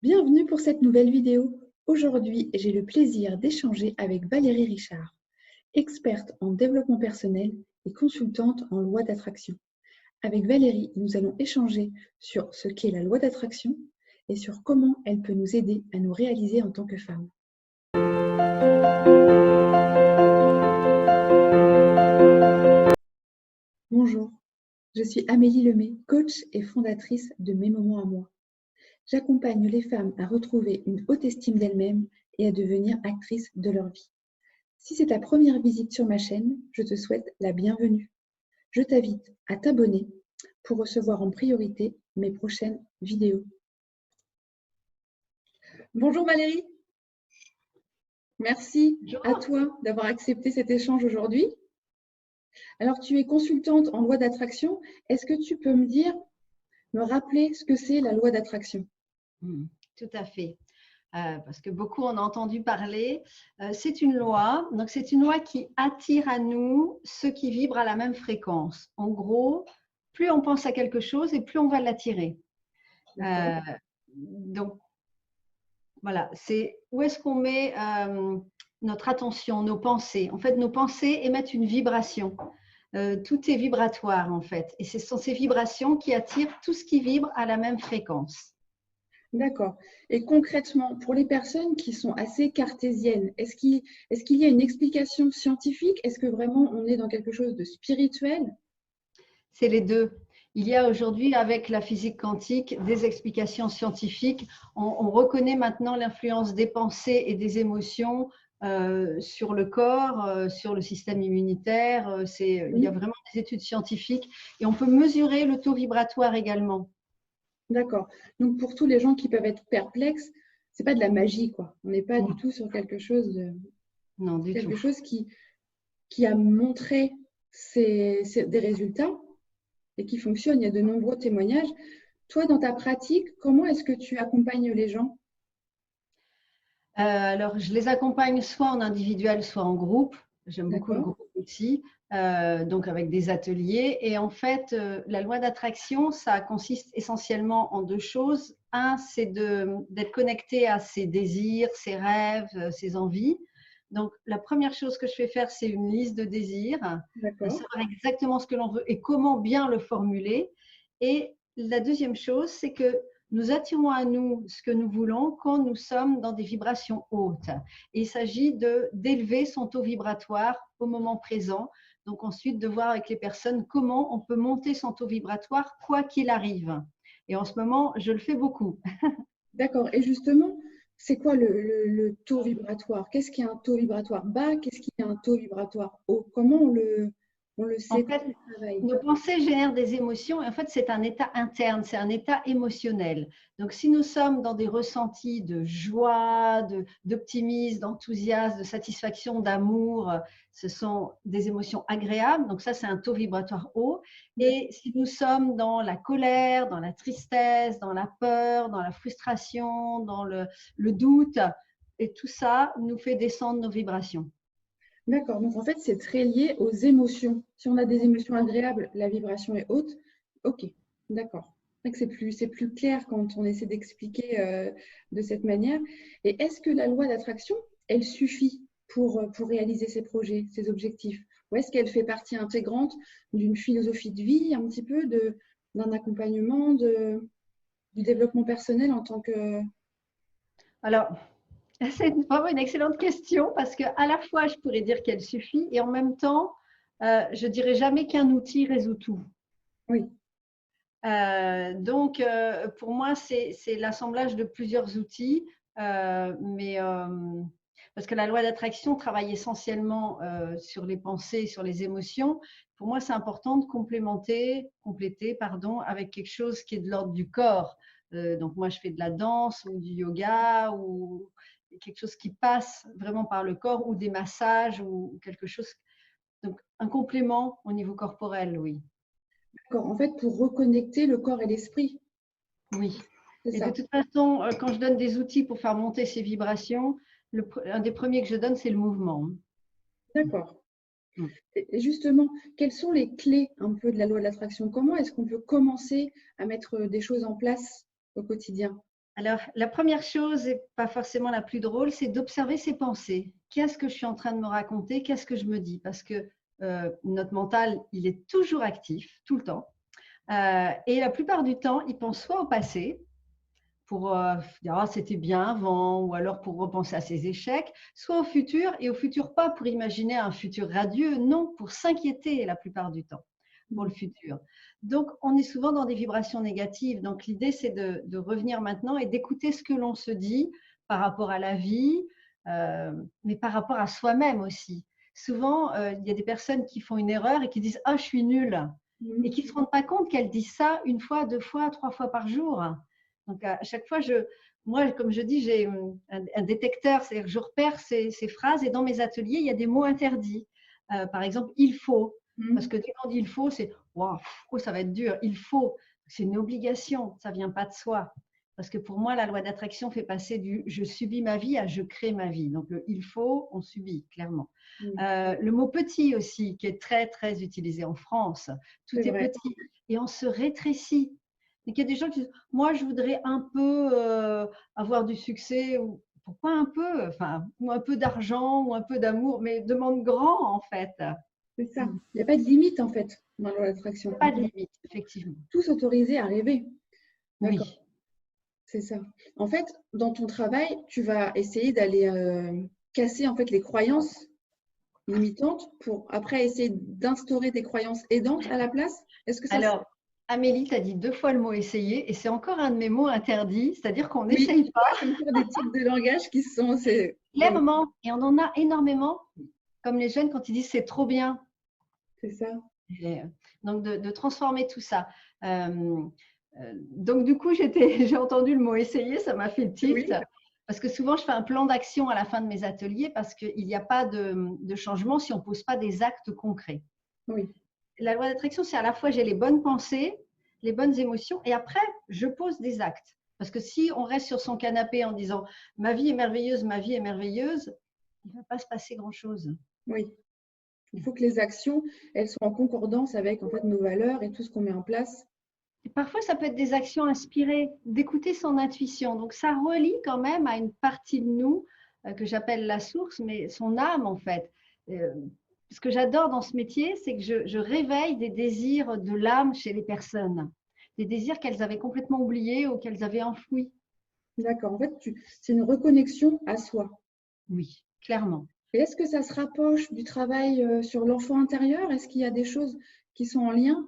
Bienvenue pour cette nouvelle vidéo. Aujourd'hui, j'ai le plaisir d'échanger avec Valérie Richard, experte en développement personnel et consultante en loi d'attraction. Avec Valérie, nous allons échanger sur ce qu'est la loi d'attraction et sur comment elle peut nous aider à nous réaliser en tant que femmes. Bonjour, je suis Amélie Lemay, coach et fondatrice de Mes Moments à moi. J'accompagne les femmes à retrouver une haute estime d'elles-mêmes et à devenir actrices de leur vie. Si c'est ta première visite sur ma chaîne, je te souhaite la bienvenue. Je t'invite à t'abonner pour recevoir en priorité mes prochaines vidéos. Bonjour Valérie, merci à toi d'avoir accepté cet échange aujourd'hui. Alors tu es consultante en loi d'attraction, est-ce que tu peux me rappeler ce que c'est la loi d'attraction? Tout à fait. Parce que beaucoup en ont entendu parler. C'est une loi, donc c'est une loi qui attire à nous ceux qui vibrent à la même fréquence. En gros, plus on pense à quelque chose et plus on va l'attirer. Donc, voilà, c'est où est-ce qu'on met notre attention, nos pensées. En fait, nos pensées émettent une vibration. Tout est vibratoire, en fait. Et ce sont ces vibrations qui attirent tout ce qui vibre à la même fréquence. D'accord. Et concrètement, pour les personnes qui sont assez cartésiennes, est-ce qu'il y a une explication scientifique? Est-ce que vraiment on est dans quelque chose de spirituel? C'est les deux. Il y a aujourd'hui, avec la physique quantique, des explications scientifiques. On reconnaît maintenant l'influence des pensées et des émotions sur le corps, sur le système immunitaire. Il y a vraiment des études scientifiques et on peut mesurer le taux vibratoire également. D'accord. Donc, pour tous les gens qui peuvent être perplexes, ce n'est pas de la magie, quoi. On n'est pas du tout sur quelque chose qui a montré des résultats et qui fonctionne. Il y a de nombreux témoignages. Toi, dans ta pratique, comment est-ce que tu accompagnes les gens? Alors, je les accompagne soit en individuel, soit en groupe. J'aime beaucoup le groupe aussi, donc avec des ateliers. Et en fait, la loi d'attraction, ça consiste essentiellement en deux choses. Un, c'est d'être connecté à ses désirs, ses rêves, ses envies. Donc, la première chose que je fais faire, c'est une liste de désirs, savoir exactement ce que l'on veut et comment bien le formuler. Et la deuxième chose, c'est que nous attirons à nous ce que nous voulons quand nous sommes dans des vibrations hautes. Et il s'agit d'élever son taux vibratoire au moment présent. Donc ensuite, de voir avec les personnes comment on peut monter son taux vibratoire quoi qu'il arrive. Et en ce moment, je le fais beaucoup. D'accord. Et justement, c'est quoi le taux vibratoire? Qu'est-ce qui est un taux vibratoire bas? Qu'est-ce qui est un taux vibratoire haut? Comment on le sait? En fait, nos pensées génèrent des émotions et en fait, c'est un état interne, c'est un état émotionnel. Donc, si nous sommes dans des ressentis de joie, d'optimisme, d'enthousiasme, de satisfaction, d'amour, ce sont des émotions agréables. Donc, ça, c'est un taux vibratoire haut. Et si nous sommes dans la colère, dans la tristesse, dans la peur, dans la frustration, dans le doute, et tout ça nous fait descendre nos vibrations. D'accord, donc en fait, c'est très lié aux émotions. Si on a des émotions agréables, la vibration est haute. Ok, d'accord. C'est plus clair quand on essaie d'expliquer de cette manière. Et est-ce que la loi d'attraction, elle suffit pour réaliser ses projets, ses objectifs? Ou est-ce qu'elle fait partie intégrante d'une philosophie de vie, un petit peu d'un accompagnement, du développement personnel en tant que… Alors, c'est vraiment une excellente question parce qu'à la fois, je pourrais dire qu'elle suffit et en même temps, je dirais jamais qu'un outil résout tout. Oui. Donc, pour moi, c'est l'assemblage de plusieurs outils, parce que la loi d'attraction travaille essentiellement sur les pensées, sur les émotions. Pour moi, c'est important de compléter, avec quelque chose qui est de l'ordre du corps. Donc, moi, je fais de la danse ou du yoga ou quelque chose qui passe vraiment par le corps ou des massages ou quelque chose. Donc, un complément au niveau corporel, oui. D'accord, en fait, pour reconnecter le corps et l'esprit. Oui. Et de toute façon, quand je donne des outils pour faire monter ces vibrations, un des premiers que je donne, c'est le mouvement. D'accord. Et justement, quelles sont les clés un peu de la loi de l'attraction? Comment est-ce qu'on peut commencer à mettre des choses en place au quotidien? Alors, la première chose, et pas forcément la plus drôle, c'est d'observer ses pensées. Qu'est-ce que je suis en train de me raconter? Qu'est-ce que je me dis? Parce que notre mental, il est toujours actif, tout le temps. Et la plupart du temps, il pense soit au passé, pour dire ah, c'était bien avant, ou alors pour repenser à ses échecs, soit au futur, et au futur pas pour imaginer un futur radieux, non, pour s'inquiéter la plupart du temps pour le futur. Donc, on est souvent dans des vibrations négatives. Donc, l'idée, c'est de revenir maintenant et d'écouter ce que l'on se dit par rapport à la vie, mais par rapport à soi-même aussi. Souvent, il y a des personnes qui font une erreur et qui disent « Ah, je suis nulle » et qui ne se rendent pas compte qu'elles disent ça une fois, deux fois, trois fois par jour. Donc, à chaque fois, moi, comme je dis, j'ai un détecteur, c'est-à-dire que je repère ces phrases et dans mes ateliers, il y a des mots interdits. Par exemple, « il faut ». Parce que dès qu'on dit il faut, c'est waouh, oh, ça va être dur. Il faut, c'est une obligation, ça vient pas de soi. Parce que pour moi, la loi d'attraction fait passer du je subis ma vie à je crée ma vie. Donc le il faut, on subit clairement. Le mot petit aussi, qui est très très utilisé en France. Tout est petit et on se rétrécit. Donc il y a des gens qui disent moi je voudrais un peu avoir du succès ou pourquoi un peu, enfin ou un peu d'argent ou un peu d'amour, mais demande grand en fait. C'est ça. Il n'y a pas de limite, en fait, dans la loi d'attraction. Pas de limite, effectivement. Tout s'autoriser à rêver. D'accord. Oui. C'est ça. En fait, dans ton travail, tu vas essayer d'aller casser en fait les croyances limitantes pour après essayer d'instaurer des croyances aidantes à la place. Est-ce que ça Alors, Amélie, tu as dit 2 fois le mot essayer et c'est encore un de mes mots interdits, c'est-à-dire qu'on oui, n'essaye pas. c'est encore des types de langage qui sont. Clairement, et on en a énormément, comme les jeunes quand ils disent c'est trop bien. C'est ça. Et, donc, de transformer tout ça. Donc, du coup, j'ai entendu le mot essayer, ça m'a fait tilt. Oui. Parce que souvent, je fais un plan d'action à la fin de mes ateliers parce qu'il n'y a pas de changement si on ne pose pas des actes concrets. Oui. La loi d'attraction, c'est à la fois j'ai les bonnes pensées, les bonnes émotions et après, je pose des actes. Parce que si on reste sur son canapé en disant « ma vie est merveilleuse, ma vie est merveilleuse », il ne va pas se passer grand-chose. Oui. Il faut que les actions, elles soient en concordance avec en fait, nos valeurs et tout ce qu'on met en place. Et parfois, ça peut être des actions inspirées, d'écouter son intuition. Donc, ça relie quand même à une partie de nous que j'appelle la source, mais son âme en fait. Ce que j'adore dans ce métier, c'est que je réveille des désirs de l'âme chez les personnes, des désirs qu'elles avaient complètement oubliés ou qu'elles avaient enfouis. D'accord. En fait, c'est une reconnexion à soi. Oui, clairement. Et est-ce que ça se rapproche du travail sur l'enfant intérieur? Est-ce qu'il y a des choses qui sont en lien?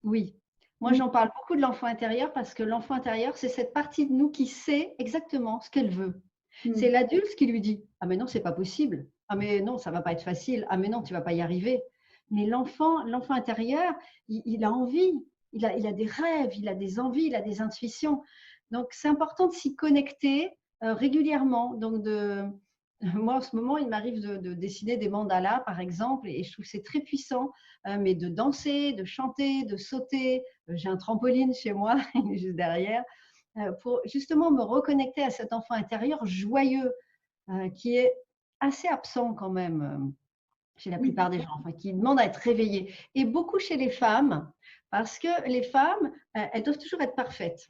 Oui. Moi, j'en parle beaucoup de l'enfant intérieur parce que l'enfant intérieur, c'est cette partie de nous qui sait exactement ce qu'elle veut. C'est l'adulte qui lui dit « Ah mais non, c'est pas possible. Ah mais non, ça va pas être facile. Ah mais non, tu vas pas y arriver. » Mais l'enfant intérieur, il a envie, il a des rêves, il a des envies, il a des intuitions. Donc, c'est important de s'y connecter régulièrement. Donc, moi, en ce moment, il m'arrive de dessiner des mandalas, par exemple, et je trouve que c'est très puissant, mais de danser, de chanter, de sauter. J'ai un trampoline chez moi, juste derrière, pour justement me reconnecter à cet enfant intérieur joyeux, qui est assez absent quand même chez la plupart des gens, enfin, qui demande à être réveillé. Et beaucoup chez les femmes, parce que les femmes, elles doivent toujours être parfaites.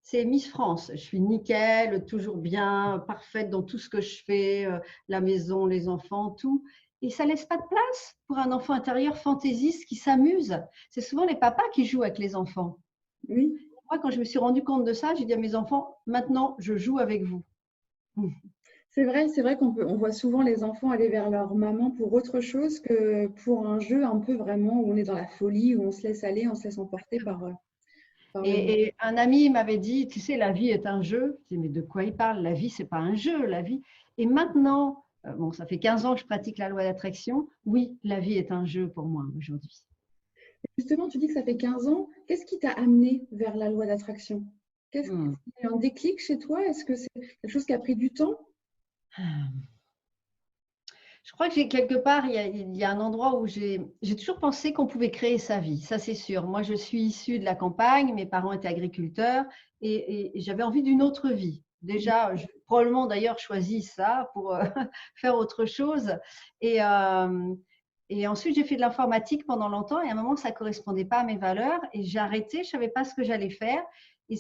C'est Miss France, je suis nickel, toujours bien, parfaite dans tout ce que je fais, la maison, les enfants, tout. Et ça ne laisse pas de place pour un enfant intérieur fantaisiste qui s'amuse. C'est souvent les papas qui jouent avec les enfants. Oui. Moi, quand je me suis rendu compte de ça, j'ai dit à mes enfants, maintenant, je joue avec vous. C'est vrai on voit souvent les enfants aller vers leur maman pour autre chose que pour un jeu un peu vraiment où on est dans la folie, où on se laisse aller, on se laisse emporter par et un ami m'avait dit, tu sais, la vie est un jeu. Je dis, mais de quoi il parle? La vie, ce n'est pas un jeu, la vie. Et maintenant, bon, ça fait 15 ans que je pratique la loi d'attraction. Oui, la vie est un jeu pour moi aujourd'hui. Justement, tu dis que ça fait 15 ans. Qu'est-ce qui t'a amené vers la loi d'attraction? Qu'est-ce qui a eu un déclic chez toi? Est-ce que c'est quelque chose qui a pris du temps? Je crois que j'ai quelque part, il y a un endroit où j'ai toujours pensé qu'on pouvait créer sa vie, ça c'est sûr. Moi, je suis issue de la campagne, mes parents étaient agriculteurs et j'avais envie d'une autre vie. Déjà, probablement d'ailleurs choisi ça pour faire autre chose. Et ensuite, j'ai fait de l'informatique pendant longtemps et à un moment, ça ne correspondait pas à mes valeurs et j'ai arrêté, je ne savais pas ce que j'allais faire. et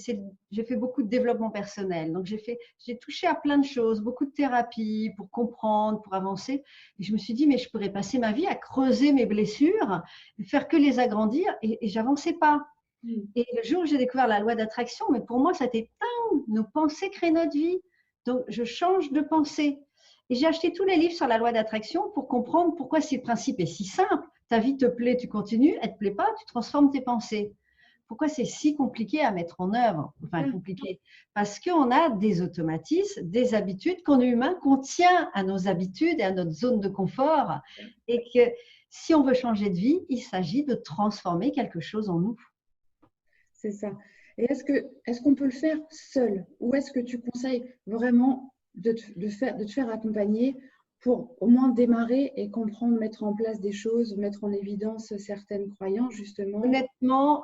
j'ai fait beaucoup de développement personnel. Donc, j'ai touché à plein de choses, beaucoup de thérapie pour comprendre, pour avancer. Et je me suis dit, mais je pourrais passer ma vie à creuser mes blessures, faire que les agrandir, et j'avançais pas. Et le jour où j'ai découvert la loi d'attraction, mais pour moi, ça a été dingue. Nos pensées créent notre vie. Donc, je change de pensée. Et j'ai acheté tous les livres sur la loi d'attraction pour comprendre pourquoi ce principe est si simple. Ta vie te plaît, tu continues. Elle ne te plaît pas, tu transformes tes pensées. Pourquoi c'est si compliqué à mettre en œuvre? Enfin, compliqué. Parce qu'on a des automatismes, des habitudes, qu'on est humain, qu'on tient à nos habitudes et à notre zone de confort. Et que si on veut changer de vie, il s'agit de transformer quelque chose en nous. C'est ça. Et est-ce qu'on peut le faire seul? Ou est-ce que tu conseilles vraiment de te faire accompagner pour au moins démarrer et comprendre, mettre en place des choses, mettre en évidence certaines croyances, justement? Honnêtement,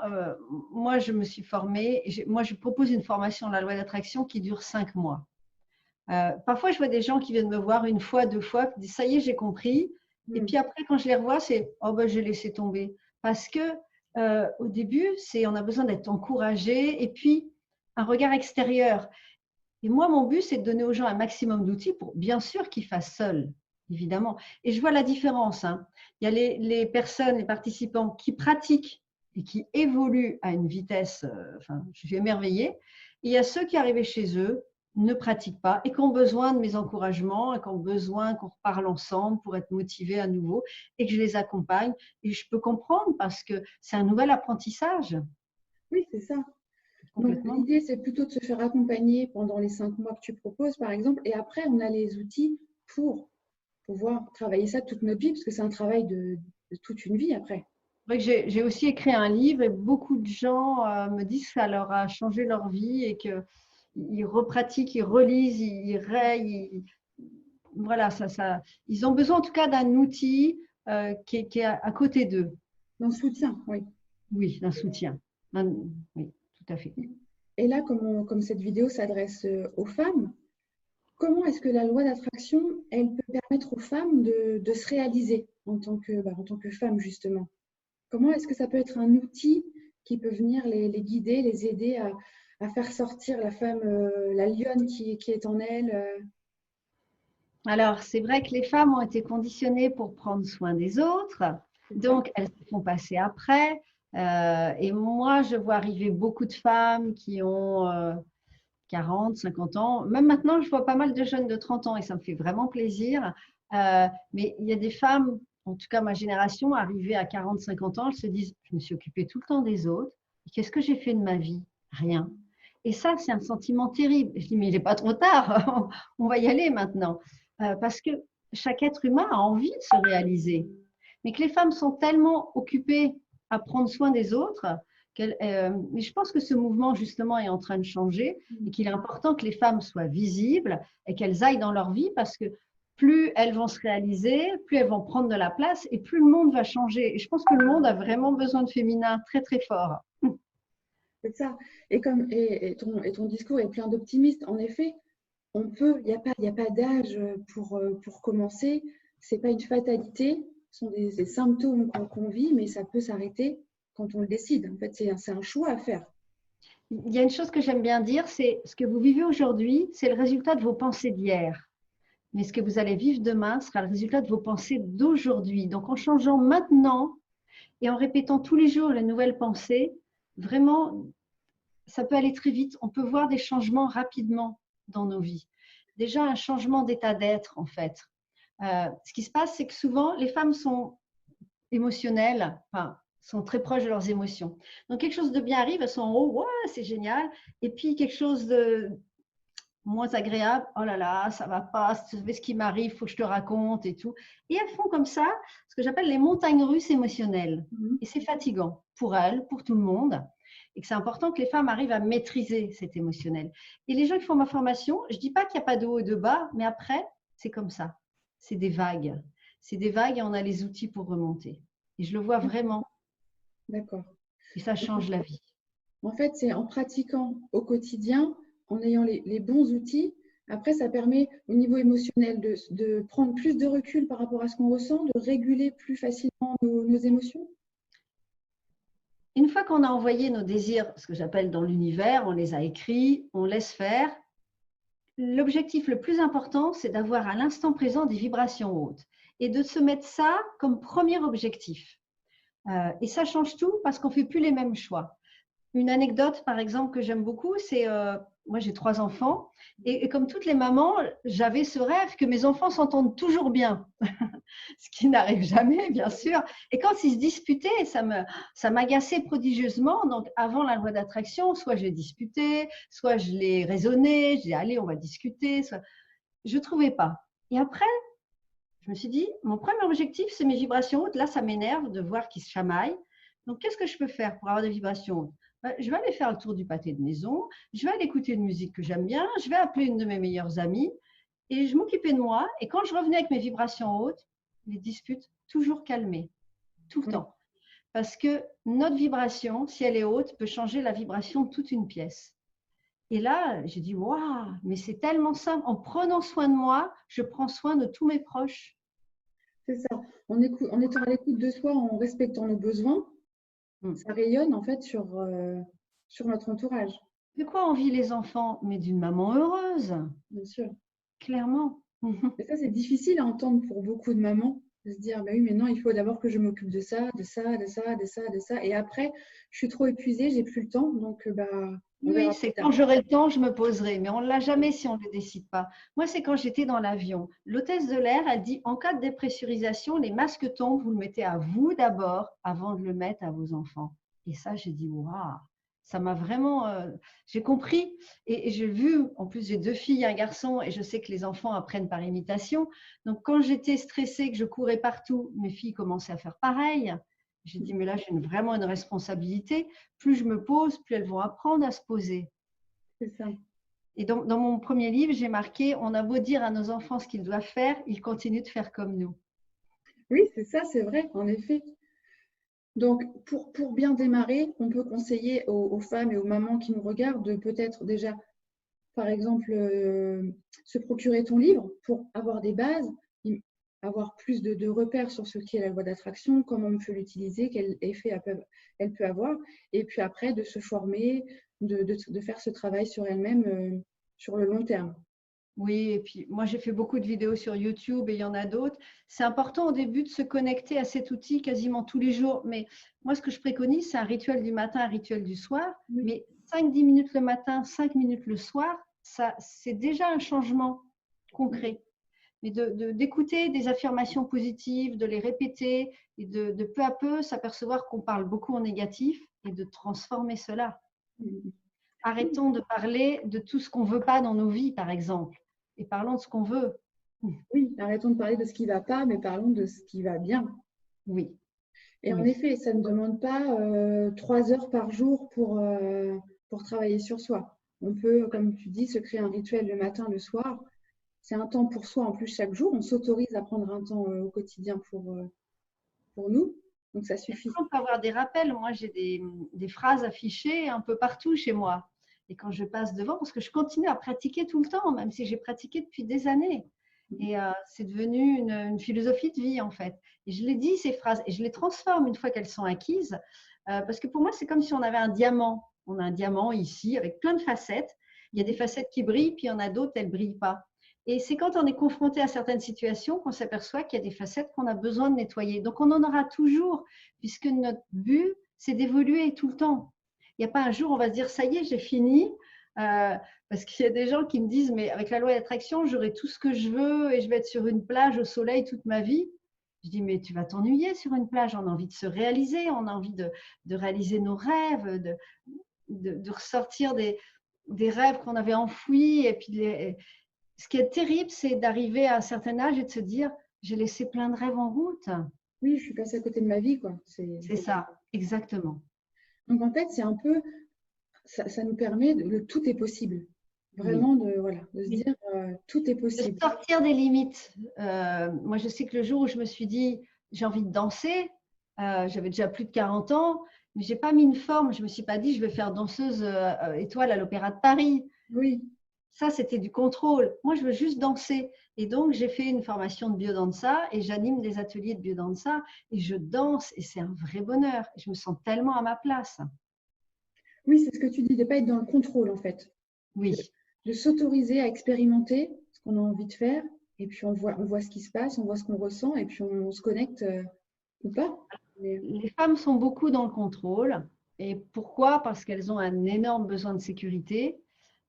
moi, je me suis formée. Moi, je propose une formation à la loi d'attraction qui dure 5 mois. Parfois, je vois des gens qui viennent me voir une fois, 2 fois, qui disent ça y est, j'ai compris. Et puis après, quand je les revois, c'est oh ben, j'ai laissé tomber. Parce que au début, on a besoin d'être encouragé et puis un regard extérieur. Et moi, mon but, c'est de donner aux gens un maximum d'outils pour bien sûr qu'ils fassent seuls, évidemment. Et je vois la différence. Hein. Il y a les personnes, les participants qui pratiquent et qui évoluent à une vitesse, enfin, je suis émerveillée. Et il y a ceux qui arrivent chez eux, ne pratiquent pas et qui ont besoin de mes encouragements et qui ont besoin qu'on reparle ensemble pour être motivés à nouveau et que je les accompagne. Et je peux comprendre parce que c'est un nouvel apprentissage. Oui, c'est ça. Donc, l'idée, c'est plutôt de se faire accompagner pendant les 5 mois que tu proposes, par exemple, et après, on a les outils pour pouvoir travailler ça toute notre vie, parce que c'est un travail de toute une vie après. J'ai aussi écrit un livre et beaucoup de gens me disent que ça leur a changé leur vie et qu'ils repratiquent, ils relisent, ils rayent. Voilà, ils ont besoin en tout cas d'un outil qui est à côté d'eux. D'un soutien, oui. Oui, d'un soutien. Oui, tout à fait. Et là, comme cette vidéo s'adresse aux femmes, comment est-ce que la loi d'attraction, elle peut permettre aux femmes de se réaliser en tant que femme, justement? Comment est-ce que ça peut être un outil qui peut venir les guider, les aider à faire sortir la femme, la lionne qui est en elle? Alors, c'est vrai que les femmes ont été conditionnées pour prendre soin des autres, donc elles se font passer après. Et moi, je vois arriver beaucoup de femmes qui ont 40, 50 ans. Même maintenant, je vois pas mal de jeunes de 30 ans et ça me fait vraiment plaisir. Mais il y a des femmes, en tout cas ma génération, arrivées à 40, 50 ans, elles se disent, je me suis occupée tout le temps des autres. Qu'est-ce que j'ai fait de ma vie? Rien. Et ça, c'est un sentiment terrible. Je dis, mais il n'est pas trop tard, on va y aller maintenant. Parce que chaque être humain a envie de se réaliser. Mais que les femmes sont tellement occupées à prendre soin des autres, mais je pense que ce mouvement, justement, est en train de changer et qu'il est important que les femmes soient visibles et qu'elles aillent dans leur vie parce que plus elles vont se réaliser, plus elles vont prendre de la place et plus le monde va changer. Et je pense que le monde a vraiment besoin de féminin très, très fort. C'est ça. Et ton discours est plein d'optimisme. En effet, il n'y a pas d'âge pour commencer. Ce n'est pas une fatalité. Ce sont des symptômes qu'on vit, mais ça peut s'arrêter quand on le décide. En fait, c'est un choix à faire. Il y a une chose que j'aime bien dire, c'est ce que vous vivez aujourd'hui, c'est le résultat de vos pensées d'hier. Mais ce que vous allez vivre demain sera le résultat de vos pensées d'aujourd'hui. Donc, en changeant maintenant et en répétant tous les jours les nouvelles pensées, vraiment, ça peut aller très vite. On peut voir des changements rapidement dans nos vies. Déjà, un changement d'état d'être, en fait. Ce qui se passe, c'est que souvent, les femmes sont émotionnelles, enfin, sont très proches de leurs émotions. Donc, quelque chose de bien arrive, elles sont en haut, ouais, c'est génial. Et puis, quelque chose de moins agréable, oh là là, ça va pas, tu sais ce qui m'arrive, il faut que je te raconte et tout. Et elles font comme ça ce que j'appelle les montagnes russes émotionnelles. Et c'est fatigant pour elles, pour tout le monde. Et que c'est important que les femmes arrivent à maîtriser cet émotionnel. Et les gens qui font ma formation, je ne dis pas qu'il n'y a pas de haut et de bas, mais après, c'est comme ça. C'est des vagues. C'est des vagues et on a les outils pour remonter. Et je le vois vraiment. D'accord. Et ça change la vie. En fait, c'est en pratiquant au quotidien, en ayant les bons outils. Après, ça permet au niveau émotionnel de prendre plus de recul par rapport à ce qu'on ressent, de réguler plus facilement nos émotions. Une fois qu'on a envoyé nos désirs, ce que j'appelle dans l'univers, on les a écrits, on laisse faire. L'objectif le plus important, c'est d'avoir à l'instant présent des vibrations hautes et de se mettre ça comme premier objectif. Et ça change tout parce qu'on ne fait plus les mêmes choix. Une anecdote, par exemple, que j'aime beaucoup, c'est moi j'ai 3 enfants et comme toutes les mamans, j'avais ce rêve que mes enfants s'entendent toujours bien, ce qui n'arrive jamais, bien sûr. Et quand ils se disputaient, ça m'agaçait prodigieusement. Donc, avant la loi d'attraction, soit j'ai disputé, soit je l'ai raisonné, je dis allez, on va discuter. Soit... Je ne trouvais pas. Et après, je me suis dit, mon premier objectif, c'est mes vibrations hautes. Là, ça m'énerve de voir qu'ils se chamaillent. Donc, qu'est-ce que je peux faire pour avoir des vibrations hautes? Je vais aller faire le tour du pâté de maison, je vais aller écouter une musique que j'aime bien, je vais appeler une de mes meilleures amies et je m'occupais de moi. Et quand je revenais avec mes vibrations hautes, les disputes toujours calmées, tout le temps. Parce que notre vibration, si elle est haute, peut changer la vibration de toute une pièce. Et là, j'ai dit, waouh, mais c'est tellement simple. En prenant soin de moi, je prends soin de tous mes proches. C'est ça. En étant à l'écoute de soi, en respectant nos besoins, ça rayonne en fait sur notre entourage. De quoi on vit les enfants? Mais d'une maman heureuse. Bien sûr. Clairement. Et ça, c'est difficile à entendre pour beaucoup de mamans, de se dire, bah oui, mais non, il faut d'abord que je m'occupe de ça, de ça, de ça, de ça, de ça. Et après, je suis trop épuisée, j'ai plus le temps. Donc, on Oui, verra c'est plus quand tard. j'aurai le temps, je me poserai. Mais on ne l'a jamais si on ne le décide pas. Moi, c'est quand j'étais dans l'avion. L'hôtesse de l'air, elle dit, en cas de dépressurisation, les masques tombent, vous le mettez à vous d'abord avant de le mettre à vos enfants. Et ça, j'ai dit, waouh, ça m'a vraiment… j'ai compris. Et j'ai vu, en plus, j'ai 2 filles et un garçon, et je sais que les enfants apprennent par imitation. Donc, quand j'étais stressée, que je courais partout, mes filles commençaient à faire pareil. J'ai dit, mais là, j'ai vraiment une responsabilité. Plus je me pose, plus elles vont apprendre à se poser. C'est ça. Et donc, dans mon premier livre, j'ai marqué, on a beau dire à nos enfants ce qu'ils doivent faire, ils continuent de faire comme nous. Oui, c'est ça, c'est vrai, en effet. Donc, pour bien démarrer, on peut conseiller aux femmes et aux mamans qui nous regardent de peut-être déjà, par exemple, se procurer ton livre pour avoir des bases, avoir plus de repères sur ce qu'est la loi d'attraction, comment on peut l'utiliser, quel effet elle peut avoir, et puis après de se former, de faire ce travail sur elle-même sur le long terme. Oui, et puis moi j'ai fait beaucoup de vidéos sur YouTube et il y en a d'autres. C'est important au début de se connecter à cet outil quasiment tous les jours. Mais moi, ce que je préconise, c'est un rituel du matin, un rituel du soir. Oui. Mais 5-10 minutes le matin, 5 minutes le soir, ça, c'est déjà un changement concret. Mais d'écouter des affirmations positives, de les répéter et de peu à peu s'apercevoir qu'on parle beaucoup en négatif et de transformer cela. Arrêtons de parler de tout ce qu'on ne veut pas dans nos vies, par exemple, et parlons de ce qu'on veut. Oui, arrêtons de parler de ce qui ne va pas, mais parlons de ce qui va bien. Oui. Et en Oui. effet, ça ne demande pas 3 heures par jour pour travailler sur soi. On peut, comme tu dis, se créer un rituel le matin, le soir. C'est un temps pour soi en plus chaque jour. On s'autorise à prendre un temps au quotidien pour nous. Donc, ça suffit. On peut avoir des rappels. Moi, j'ai des phrases affichées un peu partout chez moi. Et quand je passe devant, parce que je continue à pratiquer tout le temps, même si j'ai pratiqué depuis des années. Et c'est devenu une philosophie de vie, en fait. Et je les dis, ces phrases, et je les transforme une fois qu'elles sont acquises. Parce que pour moi, c'est comme si on avait un diamant. On a un diamant ici avec plein de facettes. Il y a des facettes qui brillent, puis il y en a d'autres, elles ne brillent pas. Et c'est quand on est confronté à certaines situations qu'on s'aperçoit qu'il y a des facettes qu'on a besoin de nettoyer. Donc, on en aura toujours, puisque notre but, c'est d'évoluer tout le temps. Il n'y a pas un jour, on va se dire, ça y est, j'ai fini. Parce qu'il y a des gens qui me disent, mais avec la loi d'attraction, j'aurai tout ce que je veux et je vais être sur une plage au soleil toute ma vie. Je dis, mais tu vas t'ennuyer sur une plage. On a envie de se réaliser, on a envie de réaliser nos rêves, de ressortir des rêves qu'on avait enfouis. Et puis, ce qui est terrible, c'est d'arriver à un certain âge et de se dire, j'ai laissé plein de rêves en route. Oui, je suis passée à côté de ma vie, quoi. C'est ça, exactement. Donc, en fait, c'est un peu, ça nous permet, tout est possible. Vraiment, de se dire, tout est possible. De sortir des limites. Moi, je sais que le jour où je me suis dit, j'ai envie de danser, j'avais déjà plus de 40 ans, mais je n'ai pas mis une forme. Je ne me suis pas dit, je vais faire danseuse étoile à l'Opéra de Paris. Oui. Ça, c'était du contrôle. Moi, je veux juste danser. Et donc, j'ai fait une formation de biodanza et j'anime des ateliers de biodanza et je danse et c'est un vrai bonheur. Je me sens tellement à ma place. Oui, c'est ce que tu dis, de ne pas être dans le contrôle en fait. Oui. De s'autoriser à expérimenter ce qu'on a envie de faire, et puis on voit ce qui se passe, on voit ce qu'on ressent, et puis on se connecte ou pas. Mais, Les femmes sont beaucoup dans le contrôle. Et pourquoi? Parce qu'elles ont un énorme besoin de sécurité.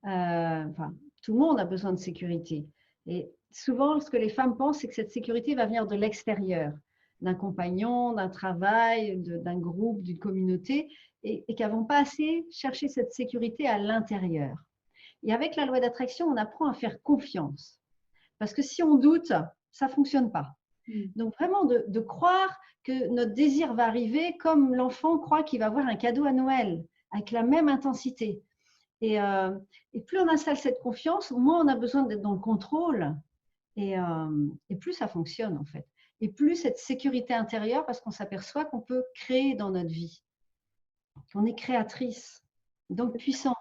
Enfin, tout le monde a besoin de sécurité. Et souvent, ce que les femmes pensent, c'est que cette sécurité va venir de l'extérieur, d'un compagnon, d'un travail, d'un groupe, d'une communauté, et qu'elles vont pas assez chercher cette sécurité à l'intérieur. Et avec la loi d'attraction, on apprend à faire confiance. Parce que si on doute, ça fonctionne pas. Donc vraiment de croire que notre désir va arriver comme l'enfant croit qu'il va avoir un cadeau à Noël, avec la même intensité. Et plus on installe cette confiance, moins on a besoin d'être dans le contrôle et plus ça fonctionne en fait. Et plus cette sécurité intérieure parce qu'on s'aperçoit qu'on peut créer dans notre vie, qu'on est créatrice, donc puissante.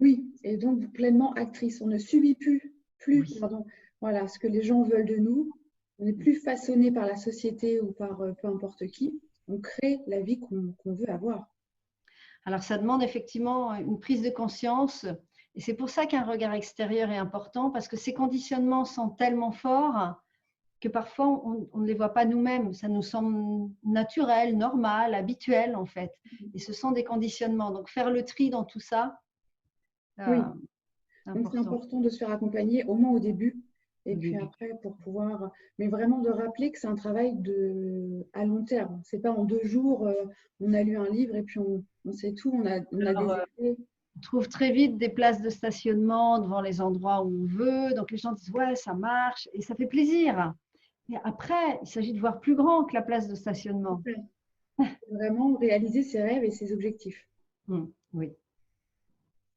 oui, et donc pleinement actrice. On ne subit plus, Oui. pardon, voilà, ce que les gens veulent de nous. On n'est plus façonné par la société ou par peu importe qui. On crée la vie qu'on veut avoir. Alors ça demande effectivement une prise de conscience et c'est pour ça qu'un regard extérieur est important parce que ces conditionnements sont tellement forts que parfois on ne les voit pas nous-mêmes. Ça nous semble naturel, normal, habituel en fait. Et ce sont des conditionnements. Donc faire le tri dans tout ça, Oui, c'est donc c'est important. important de se faire accompagner au moins au début. Et Au puis début. après, pour pouvoir, mais vraiment de rappeler que c'est un travail à long terme. C'est pas en 2 jours, on a lu un livre et puis on sait tout, on a Alors, des effets. on trouve très vite des places de stationnement devant les endroits où on veut. Donc les gens disent ouais, ça marche et ça fait plaisir. Mais après, il s'agit de voir plus grand que la place de stationnement. Vraiment réaliser ses rêves et ses objectifs. Oui.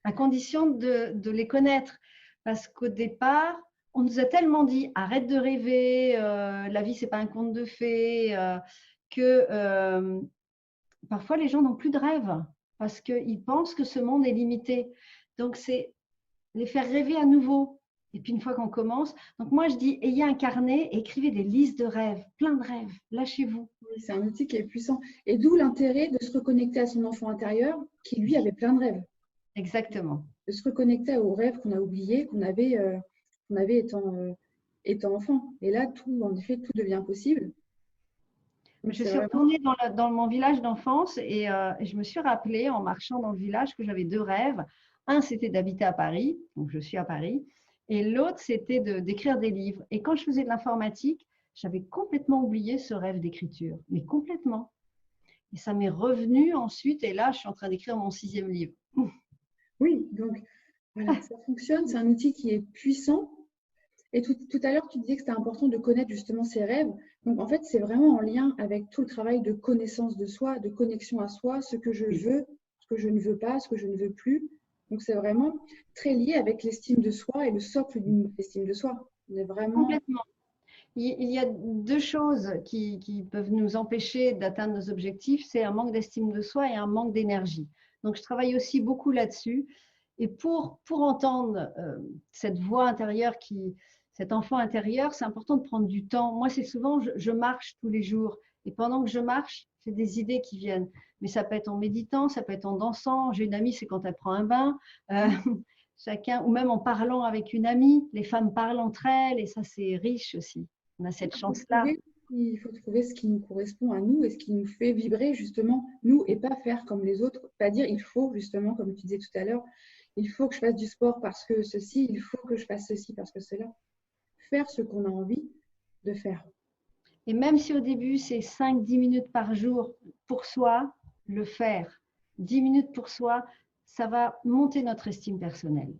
À condition de les connaître. Parce qu'au départ, on nous a tellement dit arrête de rêver, la vie, c'est pas un conte de fées, que parfois les gens n'ont plus de rêve parce qu'ils pensent que ce monde est limité. Donc, c'est les faire rêver à nouveau. Et puis, une fois qu'on commence, donc moi, je dis ayez un carnet et écrivez des listes de rêves, plein de rêves, lâchez-vous. Oui, c'est un outil qui est puissant. Et d'où l'intérêt de se reconnecter à son enfant intérieur qui, lui, avait plein de rêves. Exactement. De se reconnecter aux rêves qu'on a oubliés, qu'on avait étant enfant. Et là, tout, en effet, tout devient possible. Donc, Je c'est suis vraiment. retournée dans mon village d'enfance et je me suis rappelé en marchant dans le village que j'avais deux rêves. Un, c'était d'habiter à Paris, donc je suis à Paris, et l'autre, c'était d'écrire des livres. Et quand je faisais de l'informatique, j'avais complètement oublié ce rêve d'écriture, mais complètement. Et ça m'est revenu ensuite, et là, je suis en train d'écrire mon 6e livre. Oui, donc voilà, ça fonctionne. C'est un outil qui est puissant. Et tout à l'heure, tu disais que c'était important de connaître justement ses rêves. Donc, en fait, c'est vraiment en lien avec tout le travail de connaissance de soi, de connexion à soi, ce que je Oui, veux, ce que je ne veux pas, ce que je ne veux plus. Donc, c'est vraiment très lié avec l'estime de soi et le socle d'une estime de soi. On est vraiment. complètement. Il y a deux choses qui peuvent nous empêcher d'atteindre nos objectifs, c'est un manque d'estime de soi et un manque d'énergie. Donc, je travaille aussi beaucoup là-dessus. Et pour entendre cette voix intérieure, cet enfant intérieur, c'est important de prendre du temps. Moi, c'est souvent, je marche tous les jours. Et pendant que je marche, j'ai des idées qui viennent. Mais ça peut être en méditant, ça peut être en dansant. J'ai une amie, c'est quand elle prend un bain. Chacun, ou même en parlant avec une amie. Les femmes parlent entre elles et ça, c'est riche aussi. On a cette chance-là. Il faut trouver ce qui nous correspond à nous et ce qui nous fait vibrer justement nous et pas faire comme les autres. Pas dire il faut justement, comme tu disais tout à l'heure, il faut que je fasse du sport parce que ceci, il faut que je fasse ceci parce que cela. Faire ce qu'on a envie de faire. Et même si au début, c'est 5-10 minutes par jour pour soi, le faire. 10 minutes pour soi, ça va monter notre estime personnelle.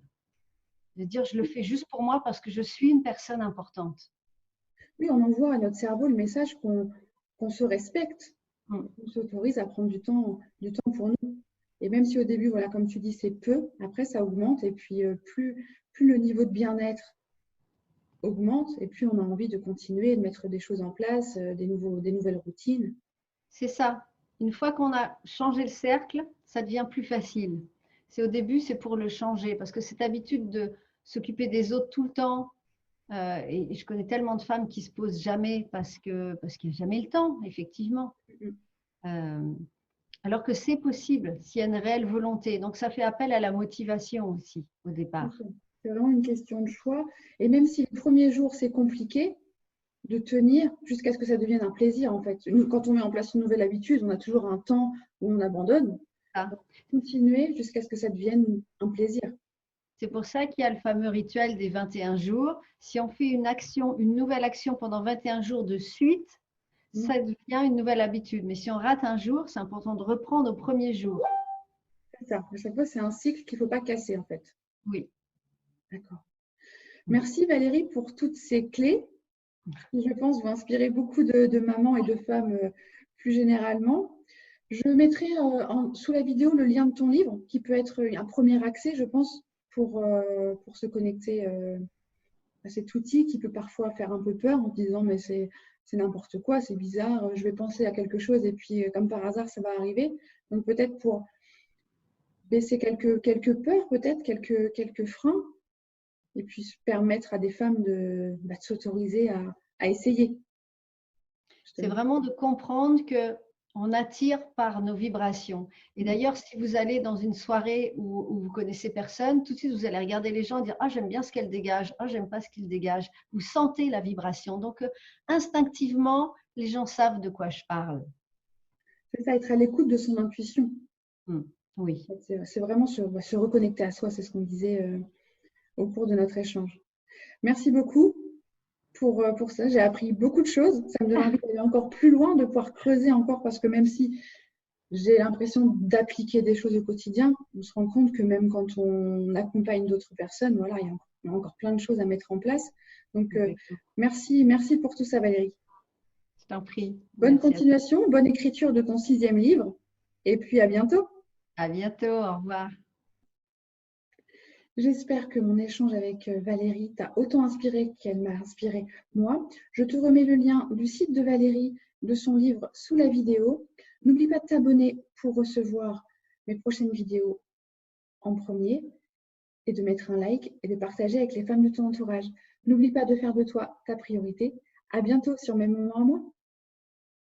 De dire, je le fais juste pour moi parce que je suis une personne importante. Oui, on envoie à notre cerveau le message qu'on se respecte, Mm. qu'on s'autorise à prendre du temps pour nous. Et même si au début, voilà, comme tu dis, c'est peu, après ça augmente et puis plus le niveau de bien-être augmente et plus on a envie de continuer, de mettre des choses en place, des nouvelles routines. C'est ça. Une fois qu'on a changé le cercle, ça devient plus facile. C'est au début, c'est pour le changer parce que cette habitude s'occuper des autres tout le temps. Et je connais tellement de femmes qui se posent jamais parce qu'il n'y a jamais le temps, effectivement. Alors que c'est possible s'il y a une réelle volonté. Donc, ça fait appel à la motivation aussi au départ. C'est vraiment une question de choix. Et même si le premier jour, c'est compliqué, de tenir jusqu'à ce que ça devienne un plaisir, en fait. Nous, quand on met en place une nouvelle habitude, on a toujours un temps où on abandonne. Ah. Continuer jusqu'à ce que ça devienne un plaisir. C'est pour ça qu'il y a le fameux rituel des 21 jours. Si on fait une action, une nouvelle action pendant 21 jours de suite, ça devient une nouvelle habitude. Mais si on rate un jour, c'est important de reprendre au premier jour. C'est ça. À chaque fois, c'est un cycle qu'il ne faut pas casser, en fait. Oui. D'accord. Merci Valérie pour toutes ces clés qui, je pense, vont inspirer beaucoup de mamans et de femmes plus généralement. Je mettrai sous la vidéo le lien de ton livre qui peut être un premier accès, je pense, pour se connecter à cet outil qui peut parfois faire un peu peur en se disant mais c'est n'importe quoi, c'est bizarre, je vais penser à quelque chose et puis comme par hasard ça va arriver. Donc peut-être pour baisser quelques peurs, peut-être quelques freins et puis permettre à des femmes de s'autoriser à essayer. C'est vraiment de comprendre que on attire par nos vibrations. Et d'ailleurs, si vous allez dans une soirée où vous connaissez personne, tout de suite, vous allez regarder les gens et dire « Ah, j'aime bien ce qu'elle dégage. Ah, j'aime pas ce qu'il dégage. » Vous sentez la vibration. Donc, instinctivement, les gens savent de quoi je parle. C'est ça, être à l'écoute de son intuition. Oui. C'est vraiment se reconnecter à soi, c'est ce qu'on disait au cours de notre échange. Merci beaucoup pour ça. J'ai appris beaucoup de choses. Ça me donne envie d'aller encore plus loin, de pouvoir creuser encore, parce que même si j'ai l'impression d'appliquer des choses au quotidien, on se rend compte que même quand on accompagne d'autres personnes, voilà, il y a encore plein de choses à mettre en place. Donc, merci pour tout ça, Valérie. Je t'en prie. Bonne continuation, bonne écriture de ton 6e livre. Et puis, à bientôt. À bientôt. Au revoir. J'espère que mon échange avec Valérie t'a autant inspiré qu'elle m'a inspiré moi. Je te remets le lien du site de Valérie, de son livre sous la vidéo. N'oublie pas de t'abonner pour recevoir mes prochaines vidéos en premier et de mettre un like et de partager avec les femmes de ton entourage. N'oublie pas de faire de toi ta priorité. À bientôt sur Mes Moments à moi.